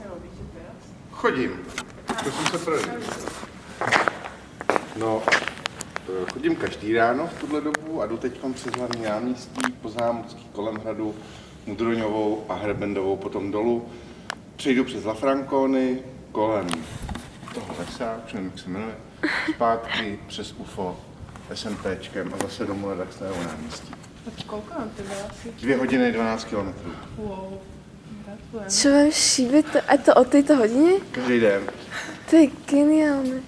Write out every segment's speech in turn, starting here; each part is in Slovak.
vlastne robíte teraz? Chodím. To jsem se projel. No, chodím každý ráno v tuhle dobu a jdu teď přes hlavní náměstí, po Zámocký, kolem hradu, Mudroňovou a Hrebendovou potom dolů. Přejdu přes Lafrancony, kolem toho lesa, už nevím, jak se jmenuje, zpátky přes UFO, SMPčkem a zase domů na Daxného náměstí. Tak koľko nám tebe asi? 2 hodiny 12 kilometrů. Wow, gratulujem. Čo vám šíbe to? A to o tejto hodine? Každý den. To je geniálne.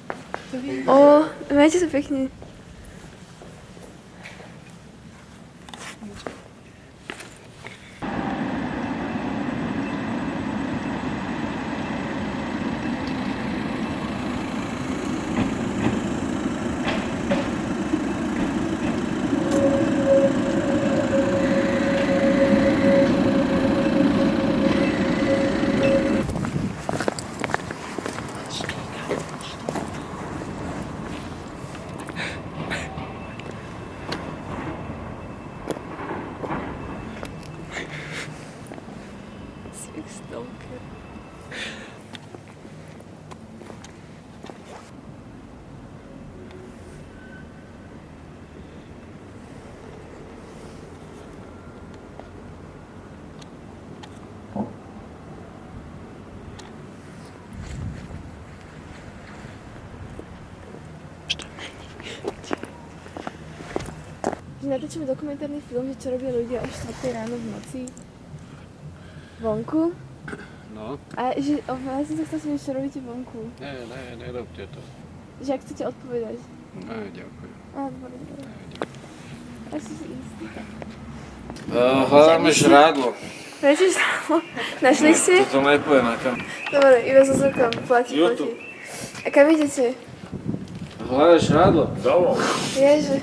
Majte sa pekne. Natáčame dokumentárny film, že čo robia ľudia o 4 ráno v noci vonku. No. A že ja som sa chcel spýtať, čo robíte vonku. Nerobte to. Že ak chcete odpovedať. Ne, ďakujem. Dobre. Ja som si istý. Hľadáme žrádlo. Viete žrádlo? Našli ste? Toto nepoviem, a kam. Dobre, iba so zrkom. Platí. A kam idete? Hľadáš žrádlo? Domov. Ježe.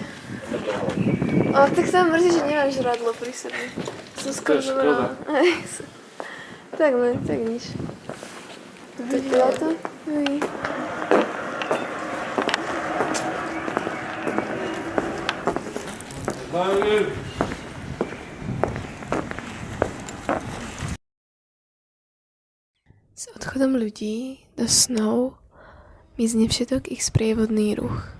Tak sa ma mrzí, že nemám žradlo pri sebe. Som skoro škoda. Tak len, tak nič. Tak teda to? Hej. S odchodom ľudí do snov mizne všetok ich sprievodný ruch.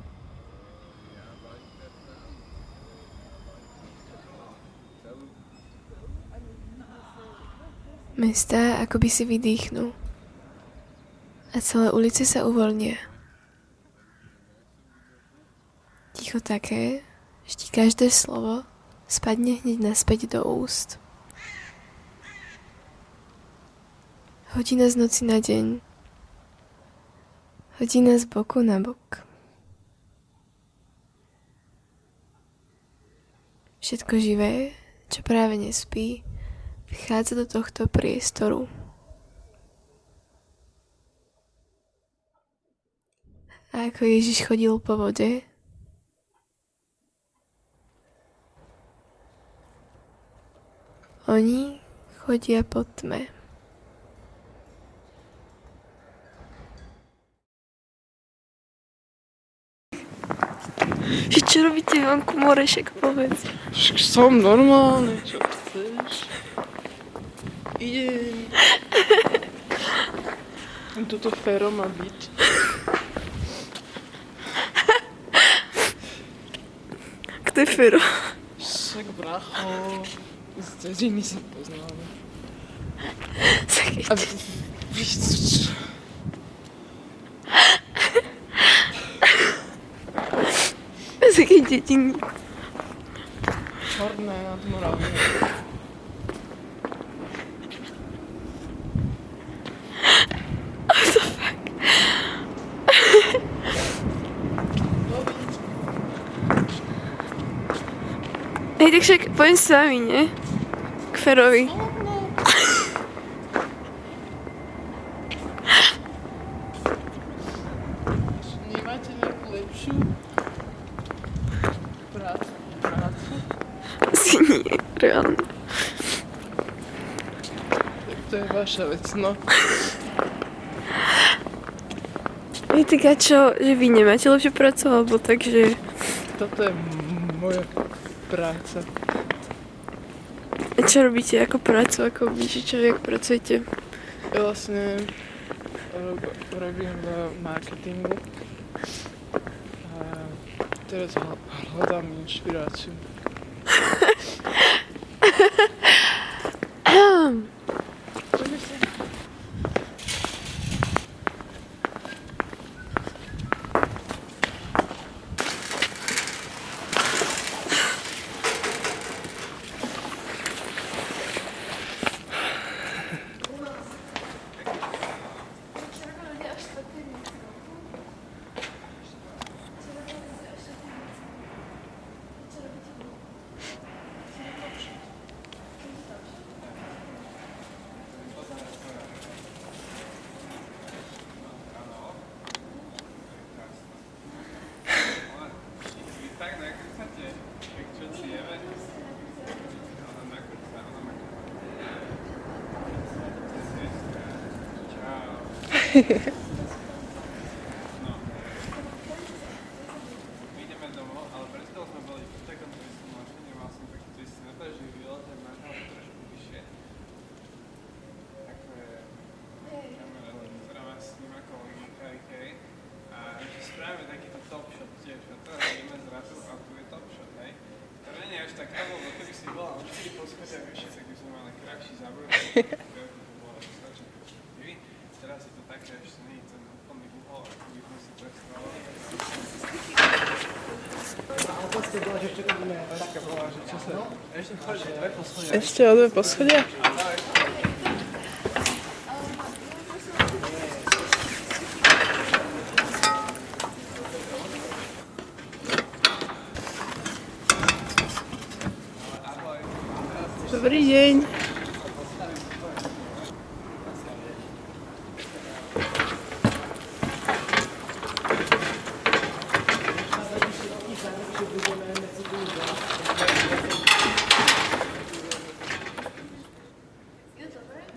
Mestá akoby si vydýchnú a celé ulice sa uvoľnia. Ticho také, že ti každé slovo spadne hneď naspäť do úst. Hodina z noci na deň, hodina z boku na bok. Všetko živé, čo práve nespí, vchádza do tohto priestoru. A ako Ježiš chodil po vode, oni chodia po tme. Že čo robíte vonku, Morešek, povedz? Som normálne, čo chceš? Idem. Toto Fero má byť. Kto je Fero? Však bracho. Z dediny sa poznáme. A víš čo? Z akej dediny? Čorné nad Moravou. Hej, tak však poďme s vami, nie? K Ferovi. Nemáte nejakú lepšiu prácu? Asi nie, reálne. Tak to je vaša vec, no. Hej, tak a čo, že vy nemáte lepšiu prácu, alebo takže... Toto je moja práca. A čo robíte ako prácu, ako vy, čo vy ako pracujete? Ja vlastne robím v marketingu a teraz hľadám inšpiráciu. Ideme domov, ale predstav sme boli v takom turistom mašine, mal som taký twist na to, že vyletem na hlavu trošku vyššie. Ako je kamera, ktorá má sníma kolegynka IKEA. A že spravíme takýto top shot tiež. A teraz ideme zrazu a tu je top shot, hej. To nie je až tak to, lebo keby si bola o 4 poschodia vyššie, tak by sme mali krajší zábor. Teraz je to také, že to nie je ten úplný uhol, ako by sme si predstavovali. Ale to ste bola, že čo robíme? Taká bola, že čo sa... Ešte chodí o 2 poschodia. Ešte o 2 poschodia? Dobrý deň.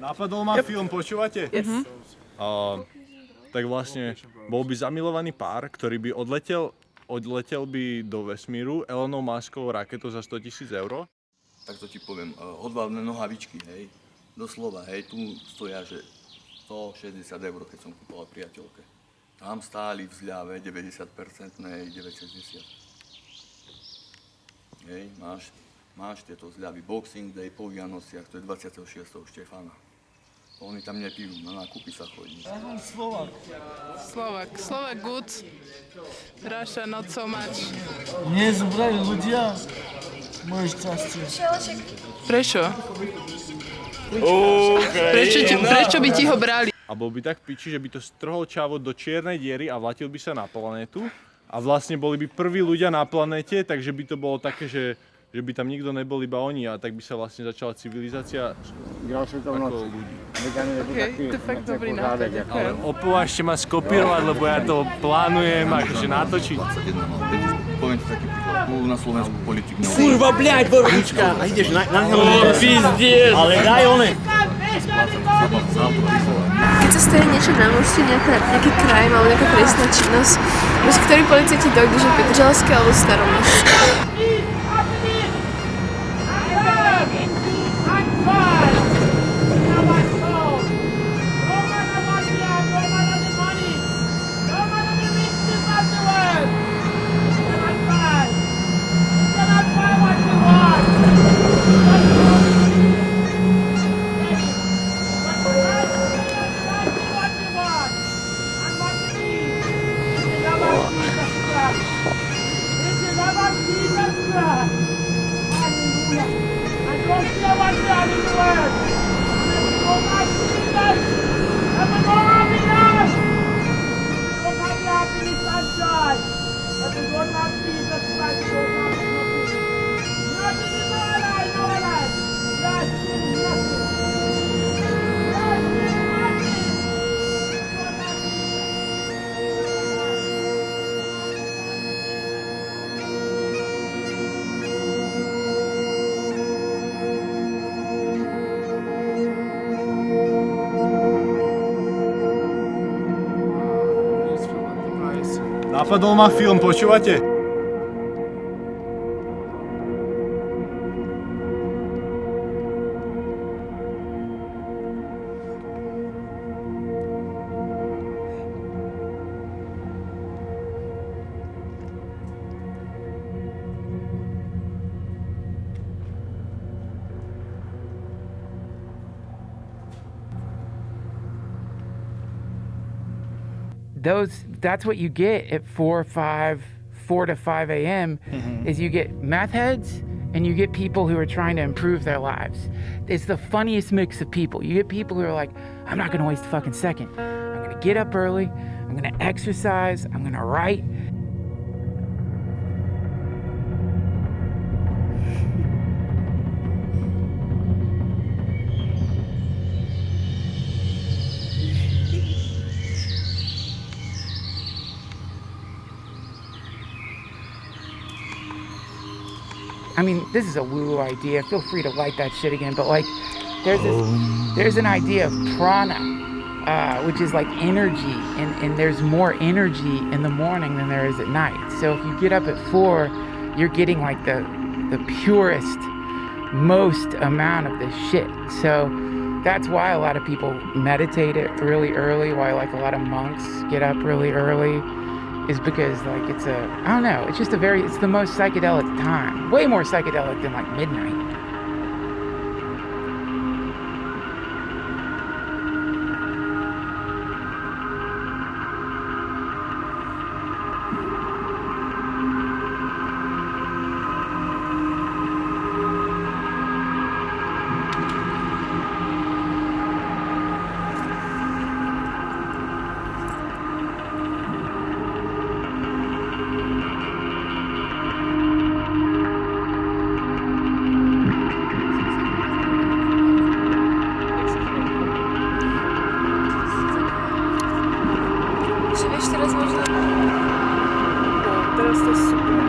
Napadol ma film, počúvate? Yes. Tak vlastne bol by zamilovaný pár, ktorý by odletel by do vesmíru Elonou Muskovou raketou za 100 000 eur. Tak to ti poviem, hodvábne nohavičky, hej, doslova, hej, tu stoja, že 160 eur, keď som kúpoval priateľke. Tam stáli v zľave 90%, 960. Hej, máš tieto zľavy Boxing Day po Vianociach, to je 26. Štefana. Oni tam nepijú, na nákupy sa chodí. Slovak good. Russia not so much. Nie zobrali ľudia moje šťastie. Prečo? Prečo by ti ho brali? A bol by tak piči, že by to strhol čavo do čiernej diery a vrátil by sa na planétu. A vlastne boli by prví ľudia na planéte, takže by to bolo také, že by tam nikto nebol, iba oni, a tak by sa vlastne začala civilizácia ako ľudí. Okej, to je fakt dobrý nápad, Ale ďakujem. opovážte ma skopírovať, lebo ja to plánujem akože natočiť. Poviem ti taký príklad, tu na Slovensku politik neovláda. Kurva, bľaď, borbička! A ideš na pizdiec! Ale daj one! Keď sa stane niečo na moste, nejaký crime alebo nejaká trestná činnosť, bez ktorej policajti dojdu, že Petržalské alebo Staromost. Napadol ma film, počúvate? that's what you get at 4 to 5 a.m. is you get meth heads and you get people who are trying to improve their lives. It's the funniest mix of people. You get people who are like, I'm not gonna waste a fucking second. I'm gonna get up early, I'm gonna exercise, I'm gonna write. I mean, this is a woo-woo idea. Feel free to light that shit again. But like, there's an idea of prana, which is like energy, and there's more energy in the morning than there is at night. So if you get up at 4, you're getting like the purest, most amount of this shit. So that's why a lot of people meditate it really early. Why like a lot of monks get up really early. Is because like it's I don't know, it's the most psychedelic time. Way more psychedelic than like midnight. Teraz to jest super.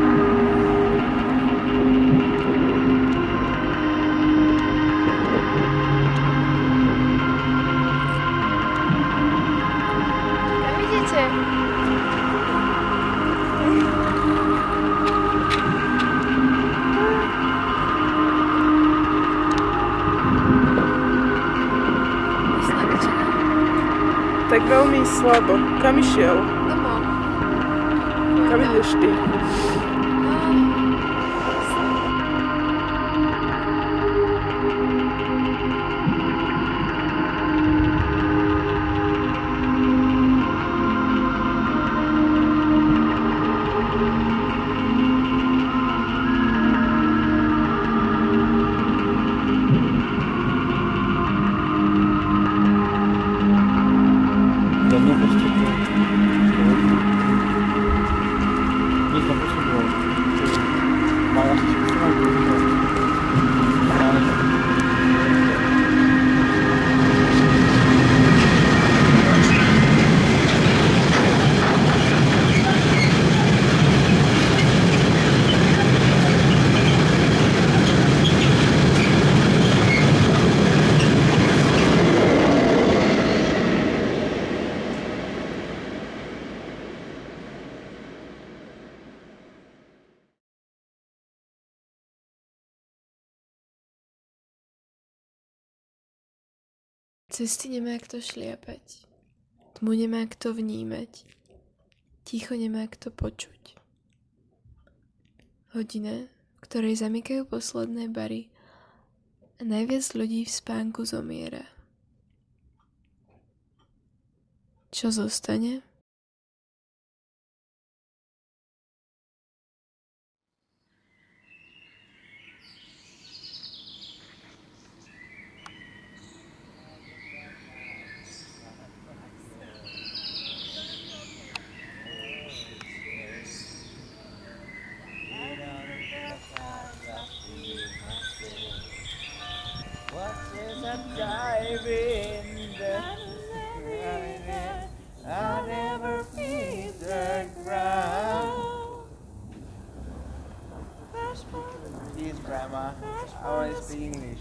Kam idete? Tak veľmi slabo. Kam išiel? Domov. Kam ideš ty? Cesty nemá kto šliapať, tmu nemá kto vnímať, ticho nemá kto počuť. Hodina, v ktorej zamykajú posledné bary a najviac ľudí v spánku zomiera. Čo zostane? Please, Grandma, I want to speak English.